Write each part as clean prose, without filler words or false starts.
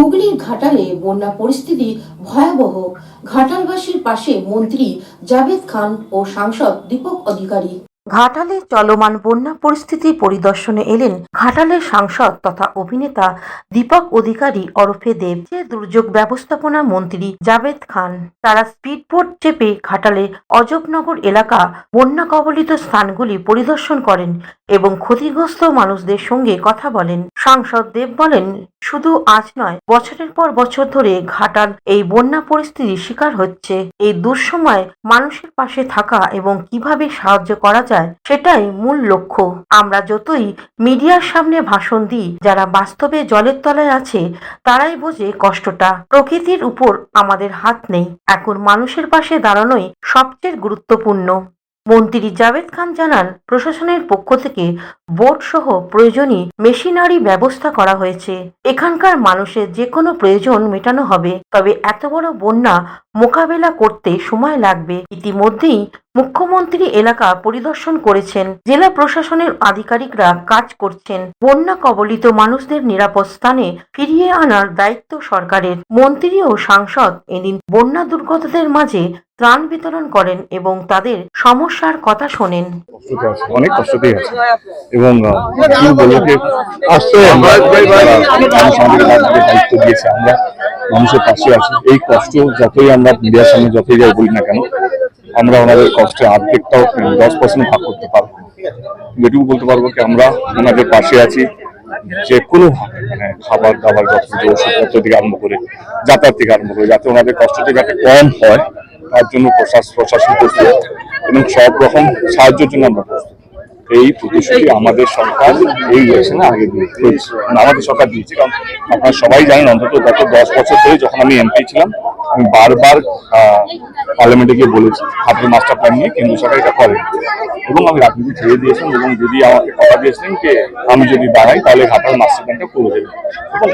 হুগলির ঘাটালে বন্যা পরিস্থিতি ভয়াবহ। ঘাটালবাসীর পাশে মন্ত্রী জাভেদ খান ও সাংসদ দীপক অধিকারী। ঘাটালে চলমান বন্যা পরিস্থিতি পরিদর্শনে এলেন ঘাটালের সাংসদ তথা অভিনেতা দীপক অধিকারী ওরফে দেব, দুর্যোগ ব্যবস্থাপনা মন্ত্রী জাভেদ খান। তারা স্পিডবোট চেপে ঘাটালে অজবনগর এলাকা বন্যা কবলিত স্থানগুলি পরিদর্শন করেন এবং ক্ষতিগ্রস্ত মানুষদের সঙ্গে কথা বলেন। সাংসদ দেব বলেন, শুধু আজ নয়, বছরের পর বছর ধরে ঘাটাল এই বন্যা পরিস্থিতির শিকার হচ্ছে। এই দুঃসময় মানুষের পাশে থাকা এবং কিভাবে সাহায্য করা যায় সেটাই মূল লক্ষ্য। আমরা যতই মিডিয়ার সামনে ভাষণ দিই, যারা বাস্তবে জলের তলায় আছে তারাই বোঝে কষ্টটা। প্রকৃতির উপর আমাদের হাত নেই, এখন মানুষের পাশে দাঁড়ানোই সবচেয়ে গুরুত্বপূর্ণ। মন্ত্রী জাভেদ খান জানান, প্রশাসনের পক্ষ থেকে বোট সহ প্রয়োজনীয় মেশিনারি ব্যবস্থা করা হয়েছে। এখানকার মানুষের যে কোনো প্রয়োজন মেটানো হবে, তবে এত বড় বন্যা মোকাবেলা করতে সময় লাগবে। ইতিমধ্যেই মুখ্যমন্ত্রী এলাকা পরিদর্শন করেছেন, জেলা প্রশাসনের আধিকারিকরা কাজ করছেন। বন্যা কবলিত মানুষদের নিরাপদ স্থানে ফিরিয়ে আনার দায়িত্ব সরকারের। মন্ত্রী ও সাংসদ এদিন বন্যা দুর্গতদের মাঝে ত্রাণ বিতরণ করেন এবং তাদের সমস্যার কথা শোনেন। অনেক কষ্টতেই আছে এবং দায়িত্ব দিয়েছে, আমরা মানুষের পাশে আছি। এই কষ্ট যতই আমরা মিডিয়ার সামনে যতই যাই বলি না কেন, আমরা ওনাদের কষ্টের অর্ধেকটাও 10% ভাগ করতে পারবো। যেটুকু বলতে পারবো কি, আমরা ওনাদের পাশে আছি। যে কোনো মানে খাবার দাবার, যতটুকু ওষুধপত্র থেকে আরম্ভ করে যাতায়াত থেকে আরম্ভ করে, যাতে ওনাদের কষ্টটা যাতে কম হয় তার জন্য প্রশাসন প্রস্তুত এবং সব রকম সাহায্যের জন্য আমরা প্রস্তুত। এই প্রতিশ্রুতি আমাদের সরকার এই ইলেকশনে আগে দিয়েছে, আমাদের সরকার দিয়েছে। কারণ আপনারা সবাই জানেন, অন্তত গত 10 বছর ধরে যখন আমি এমপি ছিলাম, আমি বারবার পার্লামেন্টে গিয়ে বলেছি ঘাটাল মাস্টার প্ল্যান নিয়ে কেন্দ্র সরকার এটা করে, এবং আমি রাজনীতি ছেড়ে দিয়েছিলাম এবং যদি আমাকে কথা দিয়েছিলেন যে আমি যদি দাঁড়াই তাহলে ঘাটাল মাস্টার প্ল্যানটা করে দেবেন, এবং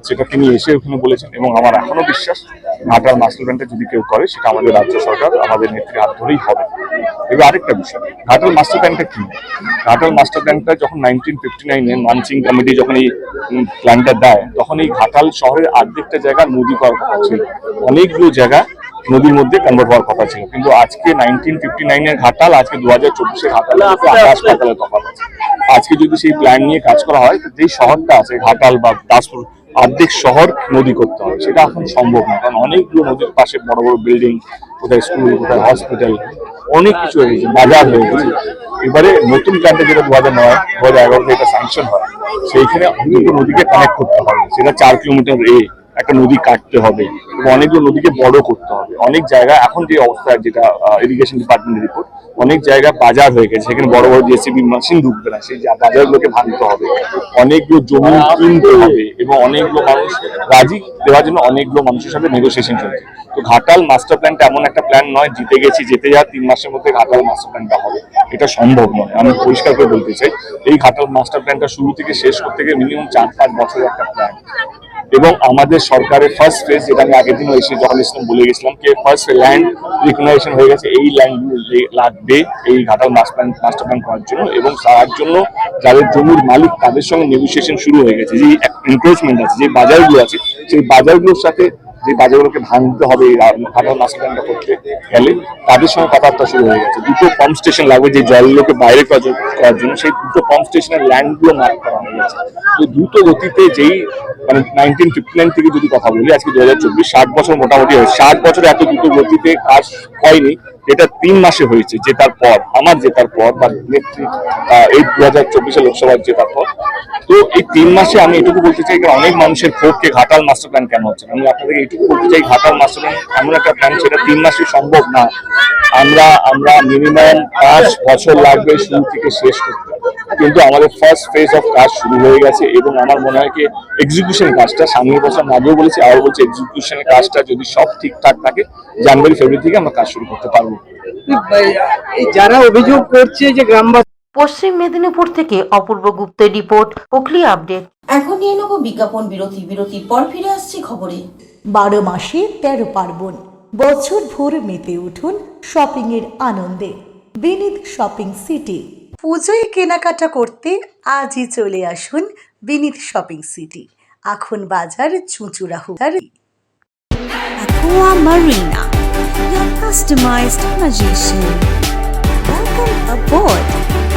সেটা তিনি এসে ওখানে বলেছেন। এবং আমার এখনো বিশ্বাস, ঘাটাল মাস্টার প্ল্যানটা যদি কেউ করে সেটা আমাদের রাজ্য সরকার, আমাদের নেত্রীর হাত ধরেই হবে। এবার আরেকটা বিষয়, ঘাটাল মাস্টার প্ল্যানটা কি? ঘাটাল মাস্টার প্ল্যানটা যখন 1959-এ মানসিং কমিটি যখন এই প্ল্যানটা দেয়, তখন এই ঘাটাল শহরের অর্ধেকটা জায়গা নদী করার কথা ছিল, অনেকগুলো জায়গা নদীর মধ্যে কনভার্ট হওয়ার কথা ছিল। কিন্তু আজকে 1959-এর ঘাটাল, আজকে 2024-এর ঘাটাল, আকাশ পাতালের তফাৎ আছে। আজকে যদি সেই প্ল্যান নিয়ে কাজ করা হয়, যে শহরটা আছে ঘাটাল বা দাসপুর, অর্ধেক শহর নদী করতে হবে, সেটা এখন সম্ভব না। কারণ অনেকগুলো নদীর পাশে বড় বড় বিল্ডিং, কোথায় স্কুল, কোথায় হসপিটাল, অনেক কিছু হয়ে গেছে, বাজার হয়ে গেছে। এবারে নতুন প্ল্যানটা যেটা 2009-2011 এটা স্যাংশন হয়, সেইখানে দুটো নদীকে কানেক্ট করতে হবে। সেটা 4 কিলোমিটার একটা নদী কাটতে হবে এবং অনেকগুলো নদীকে বড় করতে হবে। অনেক জায়গা এখন যে অবস্থা, যেটা ইরিগেশন ডিপার্টমেন্টের রিপোর্ট, অনেক জায়গা বাজার হয়ে গেছে, সেখানে বড় বড় জেসিবি মেশিন ঢুকবে না, সেই বাজারগুলোকে ভাঙতে হবে, অনেকগুলো জমি কিনতে হবে এবং অনেকগুলো মানুষ রাজি দেওয়ার জন্য অনেকগুলো মানুষের সাথে নেগোসিয়েশন চলছে। তো ঘাটাল মাস্টার প্ল্যানটা এমন একটা প্ল্যান নয়, জিতে গেছি, যেতে যা 3 মাসের মধ্যে ঘাটাল মাস্টার প্ল্যানটা হবে, এটা সম্ভব নয়। আমি পরিষ্কার করে বলতে চাই, এই ঘাটাল মাস্টার প্ল্যানটা শুরু থেকে শেষ করতে গেলে মিনিমাম 4-5 বছরের একটা প্ল্যান। এবং আমাদের সরকারের ফার্স্ট ফেজ, যেটা আমি আগের দিনও এসে যখন ইসলাম বলে গেছিলাম, যে ফার্স্ট ল্যান্ড রিকগনাইজেশন হয়ে গেছে, এই ল্যান্ড লাগবে এই ঘাটাল মাস্টার প্ল্যান করার জন্য। এবং তার জন্য যাদের জমির মালিক, তাদের সঙ্গে নেগোসিয়েশন শুরু হয়ে গেছে। যে এনক্রোচমেন্ট আছে, যে বাজারগুলো আছে, সেই বাজারগুলোর সাথে, যে বাজারগুলোকে ভাঙতে হবে এই ঘাটাল মাস্টার প্ল্যানটা করতে গেলে, তাদের সঙ্গে কথাবার্তা শুরু হয়ে গেছে। 2টো পাম্প স্টেশন লাগবে যে জলগুলোকে বাইরে করার জন্য, সেই 2টো পাম্প স্টেশনের ল্যান্ডগুলো মার্ক করা হয়ে গেছে। তো দ্রুত গতিতে, যেই মানে 1959 থেকে যদি কথা বলি, আজকে 2024, 60 বছর মোটামুটি হয়েছে। 60 বছরে এত দ্রুত গতিতে কাজ হয়নি, যেটা 3 মাসে হয়েছে জেতার পর, আমার জেতার পর বা নেত্রী এই 2024 লোকসভার জেতার পর। তো এই 3 মাসে আমি এটুকু বলতে চাই, অনেক মানুষের ক্ষোভকে ঘাটাল মাস্টার প্ল্যান কেন হচ্ছে। আমি আপনাদেরকে এইটুকু বলতে চাই, ঘাটাল মাস্টার প্ল্যান এমন একটা প্ল্যান, সেটা 3 মাসে সম্ভব না। আমরা মিনিমাম 5 বছর লাগবে শুরু থেকে শেষ করতে। কিন্তু আমাদের ফার্স্ট ফেজ অফ কাজ শুরু হয়ে গেছে এবং আমার মনে হয় কি এক্সিকিউশন কাজটা, সামনের বছর আগেও বলেছি, আরও বলছি, এক্সিকিউশনের কাজটা যদি সব ঠিকঠাক থাকে, জানুয়ারি ফেব্রুয়ারি থেকে আমরা কাজ শুরু করতে পারবো। যারা অভিযোগ করছে যে গ্রামবাসী। পশ্চিম মেদিনীপুর থেকে অপূর্ব গুপ্তের রিপোর্ট, হুগলি আপডেট। এখন নিয়ে নেব বিজ্ঞাপন বিরতি। বিরতির পর ফিরে আসছি খবরে। 12 মাসে 13 পার্বণ, বছর ভোর মেতে উঠুন শপিং এর আনন্দে। বিনীত শপিং সিটি। পুজোয় কেনাকাটা করতে আজই চলে আসুন বিনীত শপিং সিটি। আখন বাজার চুঁচুড়াহুড়ার Aqua Marina, your customized magician. Welcome aboard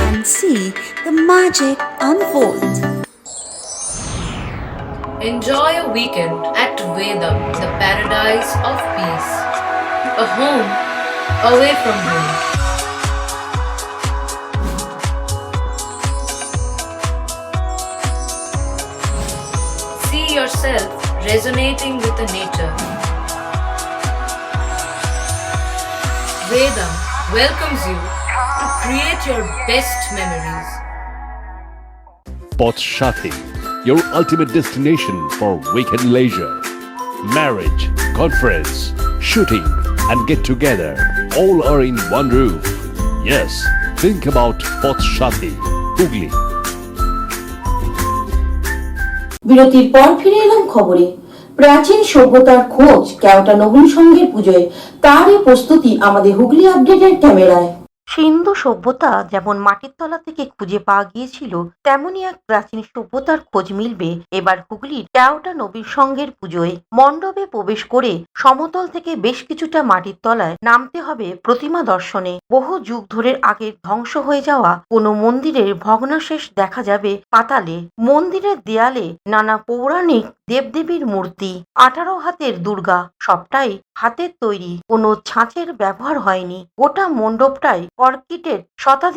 and see the magic unfold. Enjoy a weekend at Vedam, the paradise of peace. A home away from home. See yourself resonating with the nature. Vedam welcomes you to create your best memories. Potshati, your ultimate destination for weekend leisure. Marriage, conference, shooting, and get together all are in one roof. Yes, think about Potshati, Hooghly. বিরতির পর ফিরে এলাম খবরে। প্রাচীন সভ্যতার খোঁজ কেওটা নবীন সঙ্গের পুজোয়, তারই প্রস্তুতি আমাদের হুগলি আপডেটের ক্যামেরায়। সিন্ধু সভ্যতা যেমন মাটির তলা থেকে খুঁজে পাওয়া গিয়েছিল, তেমনি এক প্রাচীন সভ্যতার খোঁজ মিলবে এবার হুগলির কেওটা নবীর সঙ্গের পুজোয়। মণ্ডপে প্রবেশ করে সমতল থেকে বেশ কিছুটা মাটির তলায় নামতে হবে প্রতিমা দর্শনে। বহু যুগ ধরে আগের ধ্বংস হয়ে যাওয়া কোনো মন্দিরের ভগ্নাশেষ দেখা যাবে পাতালে। মন্দিরের দেয়ালে নানা পৌরাণিক দেবদেবীর মূর্তি, 18 হাতের দুর্গা, সবটাই হাতের তৈরি, কোনো ছাঁচের ব্যবহার হয়নি। গোটা মণ্ডপটাই কর্কিটের শতাধিক